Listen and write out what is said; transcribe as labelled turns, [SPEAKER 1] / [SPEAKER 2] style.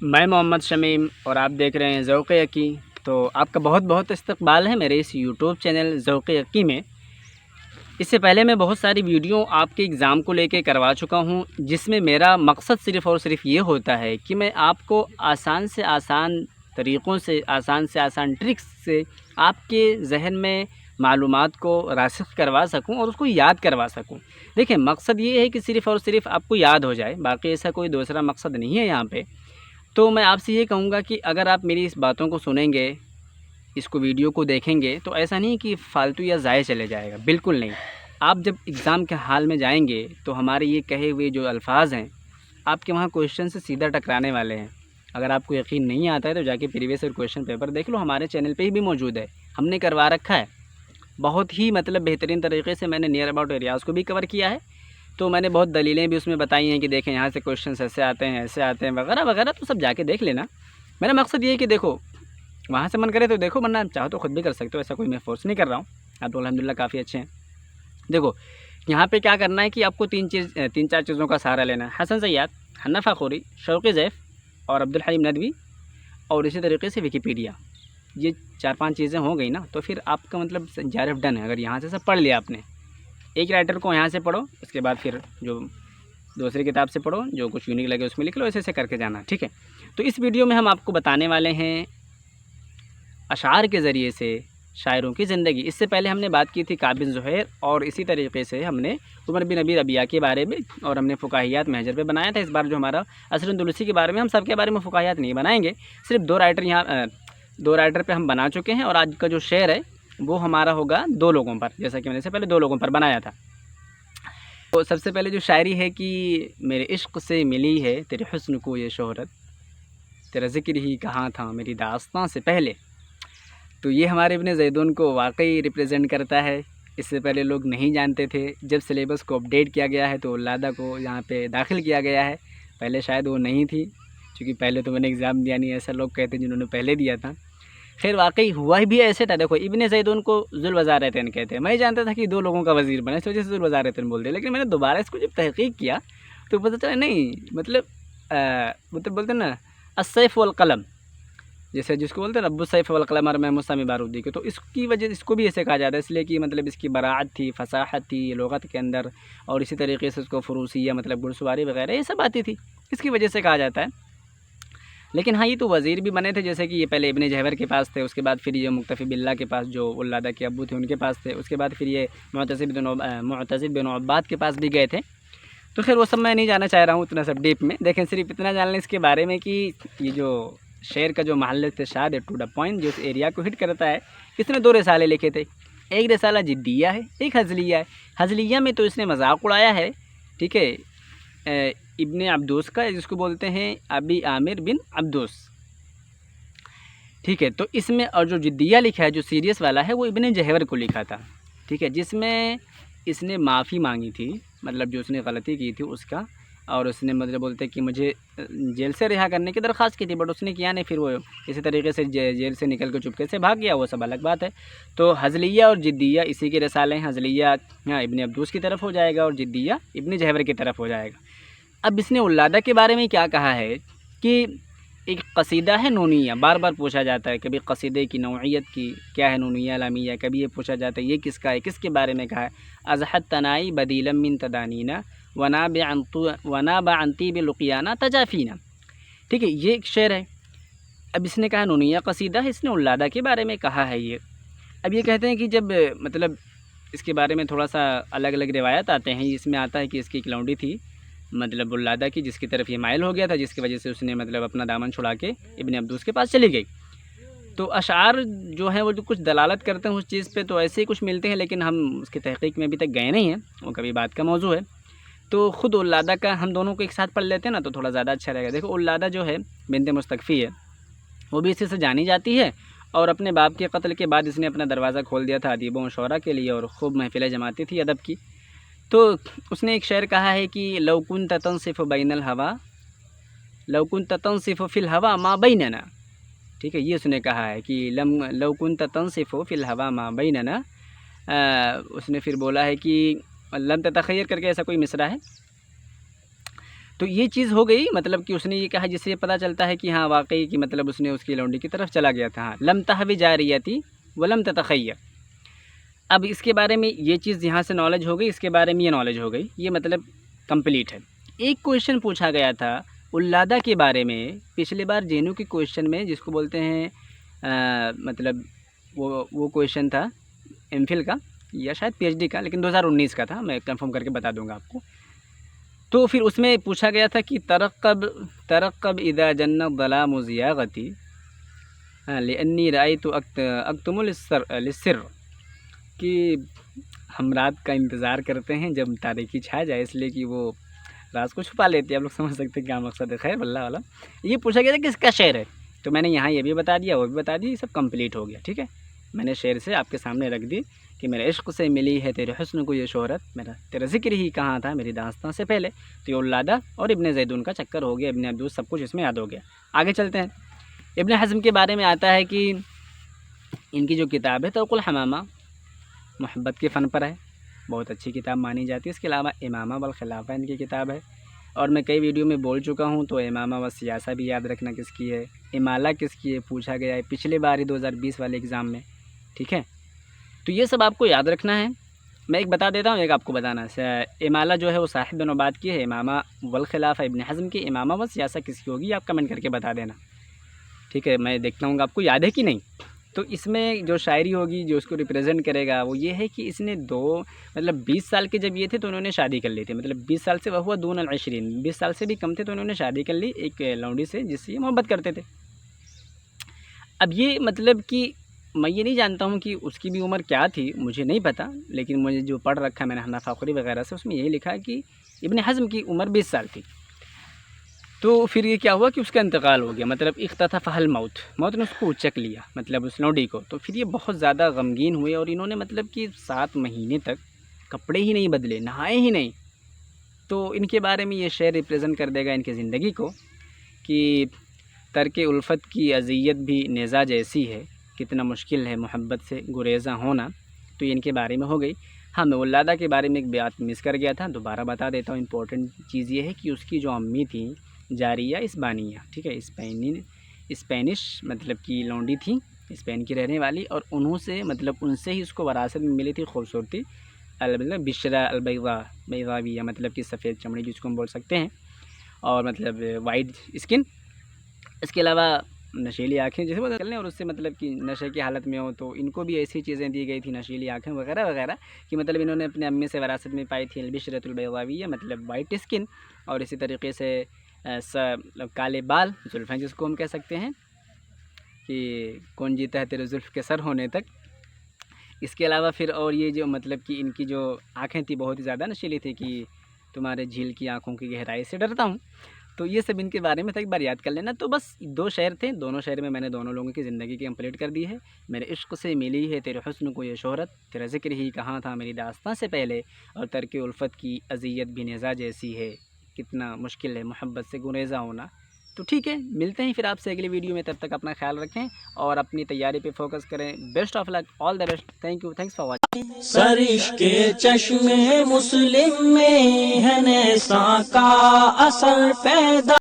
[SPEAKER 1] मैं मोहम्मद शमीम और आप देख रहे हैं ज़ौक़-ए-यक़ी। तो आपका बहुत बहुत इस्तक़बाल है मेरे इस यूट्यूब चैनल ज़ौक़-ए-यक़ी में। इससे पहले मैं बहुत सारी वीडियो आपके एग्ज़ाम को लेके करवा चुका हूँ, जिसमें मेरा मकसद सिर्फ़ और सिर्फ़ ये होता है कि मैं आपको आसान से आसान तरीक़ों से आसान ट्रिक्स से आपके ज़हन में मालूमात को रासिख़ करवा सकूँ और उसको याद करवा सकूँ। देखिए, मकसद ये है कि सिर्फ़ और सिर्फ़ आपको याद हो जाए, बाकी ऐसा कोई दूसरा मकसद नहीं है यहाँ पे। तो मैं आपसे ये कहूँगा कि अगर आप मेरी इस बातों को सुनेंगे, इसको वीडियो को देखेंगे, तो ऐसा नहीं कि फ़ालतू या ज़ाया चले जाएगा, बिल्कुल नहीं। आप जब एग्ज़ाम के हाल में जाएँगे तो हमारे ये कहे हुए जो अल्फ़ाज़ हैं, आपके वहाँ क्वेश्चन से सीधा टकराने वाले हैं। अगर आपको यकीन नहीं आता है तो जाके प्रीवियस ईयर क्वेश्चन पेपर देख लो, हमारे चैनल पे ही भी मौजूद है, हमने करवा रखा है। बहुत ही मतलब बेहतरीन तरीके से मैंने नियर अबाउट एरियाज़ को भी कवर किया है। तो मैंने बहुत दलीलें भी उसमें बताई हैं कि देखें यहाँ से क्वेश्चंस ऐसे आते हैं वगैरह वगैरह, तो सब जाके देख लेना। मेरा मकसद ये है कि देखो, वहाँ से मन करे तो देखो, वरना चाहो तो खुद भी कर सकते हो, ऐसा कोई मैं फ़ोर्स नहीं कर रहा हूँ। आप तो अल्हम्दुलिल्लाह काफ़ी अच्छे हैं। देखो, यहाँ पे क्या करना है कि आपको 3-4 चीज़ों का सहारा लेना है। हसन ज़ैयाद, हन्ना फ़ाखुरी, शौक़ी ज़ैफ़ और अब्दुल हलीम नदवी और इसी तरीके से विकिपीडिया। ये 4-5 चीज़ें हो गई ना, तो फिर आपका मतलब JRF डन है। अगर यहाँ से सब पढ़ लिया आपने, एक राइटर को यहाँ से पढ़ो, उसके बाद फिर जो दूसरी किताब से पढ़ो, जो कुछ यूनिक लगे उसमें लिख लो, ऐसे-ऐसे करके जाना, ठीक है। तो इस वीडियो में हम आपको बताने वाले हैं अशआर के ज़रिए से शायरों की ज़िंदगी। इससे पहले हमने बात की थी काबिल ज़ुहैर और इसी तरीके से हमने उमर बिन अबी रबिया के बारे में और हमने फ़ुकाहियात महजर पे बनाया था। इस बार जो हमारा असरुन दुलूसी के बारे में, हम सब के बारे में फ़ुकाहियात नहीं बनाएंगे, सिर्फ 2 राइटर यहाँ 2 राइटर पे हम बना चुके हैं और आज का जो शेर है वो हमारा होगा 2 लोगों पर, जैसा कि मैंने इससे पहले 2 लोगों पर बनाया था। तो सबसे पहले जो शायरी है कि मेरे इश्क़ से मिली है तेरे हुस्न को ये शोहरत, तेरा ज़िक्र ही कहाँ था मेरी दास्तां से पहले। तो ये हमारे इब्न ज़ैदून को वाक़ई रिप्रेजेंट करता है। इससे पहले लोग नहीं जानते थे, जब सिलेबस को अपडेट किया गया है तो उल्लादा को यहाँ पे दाखिल किया गया है। पहले शायद वो नहीं थी, क्योंकि पहले तो मैंने एग्ज़ाम दिया नहीं, ऐसा लोग कहते हैं जिन्होंने पहले दिया था। खैर वाक़ई हुआ ही भी ऐसे था। देखो, इब्न ज़ैदून को ज़ुल वज़ारतैन कहते हैं। मैं जानता था कि 2 लोगों का वज़ीर बना, इस वजह से ज़ुल वज़ारतैन बोल दिया, लेकिन मैंने दोबारा इसको जब तहक़ीक़ किया तो पता चला नहीं, मतलब बोलते हैं ना अस्सैफ़ वल क़लम, जैसे जिसको बोलते हैं अब्बू सैफ़ वल क़लम और मैं मुसामी बारूदी के, तो इसकी वजह इसको भी ऐसे कहा जाता है, इसलिए कि मतलब इसकी बराअत थी, फ़साहत थी लुग़त के अंदर, और इसी तरीके से इसको फ़ुरूसिया मतलब घुड़सवारी वग़ैरह ये सब आती थी, इसकी वजह से कहा जाता है। लेकिन हाँ, ये तो वज़ीर भी बने थे, जैसे कि ये पहले इब्न जहवर के पास थे, उसके बाद फिर ये मुक्तफ़ी बिल्लाह के पास जो उल्लादा के अब्बू थे उनके पास थे, उसके बाद फिर ये मुअतज़िब बिन उब्बाद के पास भी गए थे। तो खैर वो सब मैं नहीं जानना चाह रहा हूँ इतना सब डीप में। देखें, सिर्फ इतना जान लें इसके बारे में कि ये जो शेर का जो महल इत्तिशाद है, टू द पॉइंट, जो इस एरिया को हिट करता है, इसने 2 रिसाले लिखे थे। एक रिसाला जिद्दिया है, एक हज़लिया है। हज़लिया में तो इसने मज़ाक उड़ाया है, ठीक है, इब्ने अब्दूस का, जिसको बोलते हैं अबी आमिर बिन अब्दूस, ठीक है। तो इसमें और जो जिद्दिया लिखा है, जो सीरियस वाला है, वो इब्ने जहवर को लिखा था, ठीक है, जिसमें इसने माफ़ी मांगी थी, मतलब जो उसने गलती की थी उसका, और उसने मतलब बोलते कि मुझे जेल से रिहा करने की दरख्वास्त की थी, बट उसने किया नहीं, फिर वो इसी तरीके से जेल से निकल के चुपके से भाग गया, वो सब अलग बात है। तो हज़लिया और जिद्दिया इसी के रसाले हैं। हज़लिया इब्ने अब्दूस की तरफ हो जाएगा और जिद्दिया इब्ने जहवर की तरफ हो जाएगा। अब इसने उल्लादा के बारे में क्या कहा है कि एक कसीदा है नूनिया, बार बार पूछा जाता है, कभी कसीदे की नौइयत की क्या है, नूनिया लामिया, कभी ये पूछा जाता है ये किसका है, किसके बारे में कहा है। अज़हत तनाई बदीलम मिन तदानीना वना बानती बिलुकियाना तजाफ़ीना, ठीक है, ये एक शेर है। अब इसने कहा नूनिया कसीदा है, इसने उल्लादा के बारे में कहा है ये। अब ये कहते हैं कि जब मतलब इसके बारे में थोड़ा सा अलग अलग रिवायत आते हैं, इसमें आता है कि इसकी एक लौंडी थी मतलब उल्लादा की, जिसकी तरफ ये माइल हो गया था, जिसकी वजह से उसने मतलब अपना दामन छुड़ा के इब्ने अब्दूस के पास चली गई। तो अशआर जो हैं वो जो कुछ दलालत करते हैं उस चीज़ पे, तो ऐसे ही कुछ मिलते हैं, लेकिन हम उसकी तहक़ीक़ में अभी तक गए नहीं हैं, वो कभी बात का मौजू है। तो ख़ुद उल्लादा का हम दोनों को एक साथ पढ़ लेते हैं ना, तो थोड़ा ज़्यादा अच्छा रहेगा। देखो, उल्लादा जो है बिन्त मुस्तकफ़ी है, वो भी इसी से जानी जाती है, और अपने बाप के कत्ल के बाद इसने अपना दरवाज़ा खोल दिया था अदीबों शुअरा के लिए, और ख़ूब महफ़िलें जमाती थी अदब की। तो उसने एक शेर कहा है कि लौ कुन्त तंसिफ़ु बैनल हवा, लौ कुन्त तंसिफ़ु फ़िल हवा मा बैनना, ठीक है, ये उसने कहा है कि लौ कुन्त तंसिफ़ु फ़िल हवा मा बैनना। उसने फिर बोला है कि लम ततख़य्यर करके ऐसा कोई मिसरा है। तो ये चीज़ हो गई, मतलब कि उसने ये कहा जिससे ये पता चलता है कि हाँ वाकई कि मतलब उसने उसकी लौंडी की तरफ चला गया था। हाँ, लम तहवी जारियती वलम ततखय्यर। अब इसके बारे में ये चीज़ यहाँ से नॉलेज हो गई, इसके बारे में ये नॉलेज हो गई, ये मतलब कंप्लीट है। एक क्वेश्चन पूछा गया था उल्लादा के बारे में पिछले बार जेनू के क्वेश्चन में, जिसको बोलते हैं मतलब वो क्वेश्चन था एमफिल का या शायद पीएचडी का, लेकिन 2019 का था, मैं कंफर्म करके बता दूंगा आपको। तो फिर उसमें पूछा गया था कि तरक़ब इदा जन्नत ज़लामु ज़ियागती लिअन्नी रअयतु अक्तुमुल लिस्सिर, कि हम रात का इंतज़ार करते हैं जब तारीकी छा जाए, इसलिए कि वो राज को छुपा लेती है। आप लोग समझ सकते हैं क्या मकसद है। खैर वल्लाह वाला, ये पूछा गया था किसका शेर है, तो मैंने यहाँ ये भी बता दिया, वो भी बता दी, सब कंप्लीट हो गया। ठीक है, मैंने शेर से आपके सामने रख दी कि मेरे इश्क से मिली है तेरे हुस्न को ये शोहरत, मेरा तेरा जिक्र ही कहाँ था मेरी दास्तां से पहले। तो ये उल्लादा और इब्ने ज़ैदून का चक्कर हो गया, इब्ने अब्दूस, सब कुछ इसमें याद हो गया। आगे चलते हैं। इब्ने हज़्म के बारे में आता है कि इनकी जो किताब है तौक़ुल हमामा, मोहब्बत के फ़न पर है, बहुत अच्छी किताब मानी जाती है। इसके अलावा इमामा वल खिलाफा इनकी किताब है, और मैं कई वीडियो में बोल चुका हूँ। तो इमामा व सियासा भी याद रखना किसकी है, इमाला किसकी है, पूछा गया है पिछले बार ही 2020 वाले एग्ज़ाम में। ठीक है, तो ये सब आपको याद रखना है। मैं एक बता देता हूँ, एक आपको बताना है। इमाला जो है वो साहिब बिन उबाद की है, इमामा वल खिलाफा इब्ने हज़्म की, इमामा व सियासा किसकी होगी आप कमेंट करके बता देना। ठीक है, मैं देखता हूँ आपको याद है कि नहीं। तो इसमें जो शायरी होगी जो उसको रिप्रेजेंट करेगा वो ये है कि इसने मतलब 20 साल के जब ये थे तो उन्होंने शादी कर ली थी, मतलब 20 साल से वह हुआ दून अल-20, 20 साल से भी कम थे तो उन्होंने शादी कर ली एक लौंडी से जिससे ये मोहब्बत करते थे। अब ये मतलब कि मैं ये नहीं जानता हूँ कि उसकी भी उम्र क्या थी, मुझे नहीं पता, लेकिन मुझे जो पढ़ रखा है मैंने हना फ़ाखुरी वगैरह से, उसमें यही लिखा है कि इब्ने हज़्म की उम्र 20 साल थी। तो फिर ये क्या हुआ कि उसका इंतकाल हो गया, मतलब इख्ततफ़हल मौत, मौत ने उसको उचक लिया, मतलब उस लौंडी को। तो फिर ये बहुत ज़्यादा गमगीन हुए और इन्होंने मतलब कि 7 महीने तक कपड़े ही नहीं बदले, नहाए ही नहीं। तो इनके बारे में ये शेर रिप्रेजेंट कर देगा इनकी ज़िंदगी को कि तर्के उल्फत की अज़ियत भी नेज़ा जैसी है, कितना मुश्किल है मोहब्बत से गुरेज़ा होना। तो ये इनके बारे में हो गई। हाँ, मैं उल्लादा के बारे में एक बात मिस कर गया था, दोबारा बता देता हूँ। इम्पोर्टेंट चीज़ ये है कि उसकी जो अम्मी थी जारिया इस्बानिया, ठीक है, स्पेनिश मतलब की लौंडी थी, स्पेन की रहने वाली, और उन्होंने मतलब उनसे ही उसको वरासत में मिली थी खूबसूरती, मतलब बिशरा अलबैज़ाविया, मतलब कि सफ़ेद चमड़ी जिसको हम बोल सकते हैं, और मतलब वाइट स्किन। इसके अलावा नशीली आँखें जैसे बोलते हैं, और उससे मतलब कि नशे की हालत में हो तो इनको भी ऐसी चीज़ें दी गई थी, नशीली आँखें वगैरह वगैरह, कि मतलब इन्होंने अपने अम्मी से वरासत में पाई थी बिशरतुल बैज़ाविया, मतलब वाइट स्किन, और इसी तरीके से काले बाल, जुल्फ़ें जिसको हम कह सकते हैं कि कौन जीता है तेरे जुल्फ़ के सर होने तक। इसके अलावा फिर और ये जो मतलब कि इनकी जो आँखें थी बहुत ही ज़्यादा नशीली थी कि तुम्हारे झील की आँखों की गहराई से डरता हूँ। तो ये सब इनके बारे में था, एक बार याद कर लेना। तो बस 2 शेर थे, दोनों शेर में मैंने दोनों लोगों की ज़िंदगी की कंप्लीट कर दी है। मेरे इश्क से मिली है तेरे हुस्न को ये शोहरत, तेरा ज़िक्र ही कहाँ था मेरी दास्तां से पहले, और तर्क उल्फत की अज़ियत भी नेज़ा जैसी है, कितना मुश्किल है मोहब्बत से गुरेज़ा होना। तो ठीक है, मिलते हैं फिर आपसे अगली वीडियो में, तब तक अपना ख्याल रखें और अपनी तैयारी पे फोकस करें। Best of luck, all the best, thank you, thanks for watching.
[SPEAKER 2] Sarish के चश्मे मुस्लिम में है नेसा का असर पैदा।